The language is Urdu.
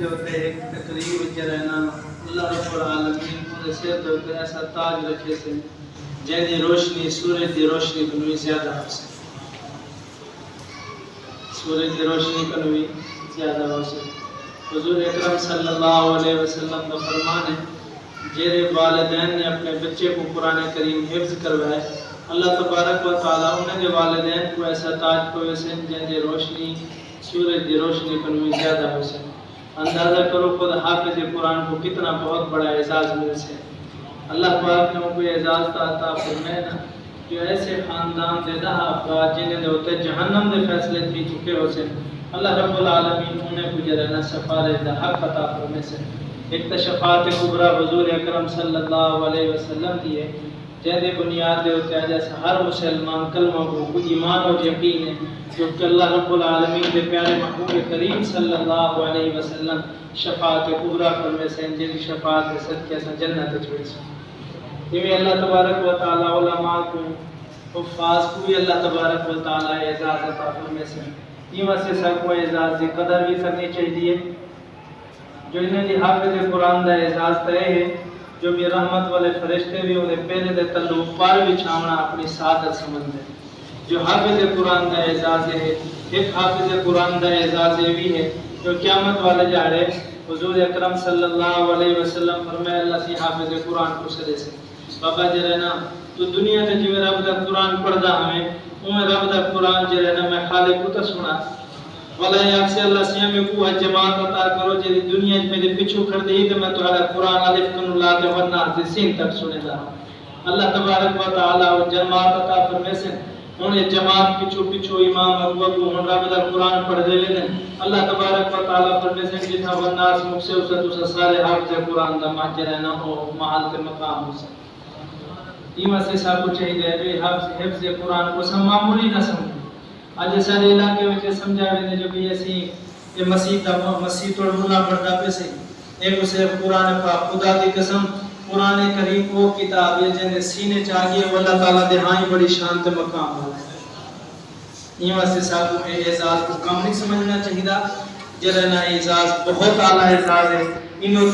دے ہوتے ایک تقریب جرائنا اللہ رب العالمین نے سر دے ہوتے ایسا تاج رکھے سے جن دی روشنی سورج دی روشنی کنوی زیادہ ہو سے سورج دی روشنی کنوی زیادہ ہو سے حضور اکرم صلی اللہ علیہ وسلم کا فرمان ہے جیرے والدین نے اپنے بچے کو قرآن کریم حفظ کروائے اللہ تبارک و تعالیٰ انہیں کے والدین کو ایسا تاج کو ویسے جن دی روشنی سورج دی روشنی کنوی زیادہ ہو سے اندازہ کرو خود حافظ قرآن کو کتنا بہت بڑا اعزاز مل سے اللہ پاک نے ان کو اعزاز عطا فرمائے نا جو ایسے خاندان دے دا افراد جنہیں دے ہوتے جہنم دے فیصلے تھی چکے ہو سے اللہ رب العالمین انہیں کو جرنا سفارش دا حق عطا فرمائے سے ایک تا شفاعت کبریٰ حضور اکرم صلی اللہ علیہ وسلم دیئے جہدے بنیاد دے ہوتے ہیں جیسا ہر مسلمان کلمہ کو ایمان و یقین ہے جو کہ اللہ رب العالمین کے پیارے محبوب کریم صلی اللہ علیہ وسلم شفاعت کبریٰ فرمائے سے جن شفاعت صدقے سے جنت چھوڑے سے یہ اللہ تبارک و تعالی علماء کو حفاظ کو بھی اللہ تبارک و تعالی اعزاز عطا فرمائے سے یہ واسطے سب کو اعزاز کی قدر بھی کرنی چاہیے جو انہیں دی حافظ قرآن دا اعزاز طے ہے جو بھی رحمت والے فرشتے بھی انہیں پہلے دے تلو پار بھی چھامنا اپنی سعادت سمجھ دے جو حافظ قرآن دا اعزاز ہے ایک حافظ قرآن دا اعزاز بھی ہے جو قیامت والے جاڑے حضور اکرم صلی اللہ علیہ وسلم فرمائے اللہ سی حافظ قرآن کو سرے سے بابا جی رہنا تو دنیا تے جو رب دا قرآن پڑھ دا ہمیں انہیں رب دا قرآن جی رہنا میں خالق کو تا سنا والا یا سے اللہ سیاں میں کو جماعت عطا کرو جی دنیا میں دے پچھو کر دی تو میں تمہارا قرآن الف کن اللہ تے ورنہ سے سین تک سنے دا اللہ تبارک و تعالی و جماعت عطا فرمائے سے انہیں جماعت پچھو پچھو امام ابو ابو ہن رب دا قرآن پڑھ دے لیں اللہ تبارک و تعالی فرمائے سے جتنا ورنہ مکھ سے اسے سارے حافظ قرآن دا ماجر ہے نہ ہو محل تے مقام ہو سکے یہ واسطے صاحب کو چاہیے ہے حفظ قرآن کو سم معمولی نہ سمجھیں آج سارے علاقے میں سمجھا رہے جو بھی ایسی یہ مسیح توڑ ملا پڑھتا پہ سے ایک اسے قرآن پاک خدا دی قسم قرآن کریم وہ کتاب ہے جنہیں سینے چاہیے وہ اللہ تعالیٰ دے ہاں بڑی شان تے مقام ہو یہ واسطے صاحب کو اعزاز کو کم نہیں سمجھنا چاہیے جرنا اعزاز بہت اعلیٰ اعزاز ہے انہوں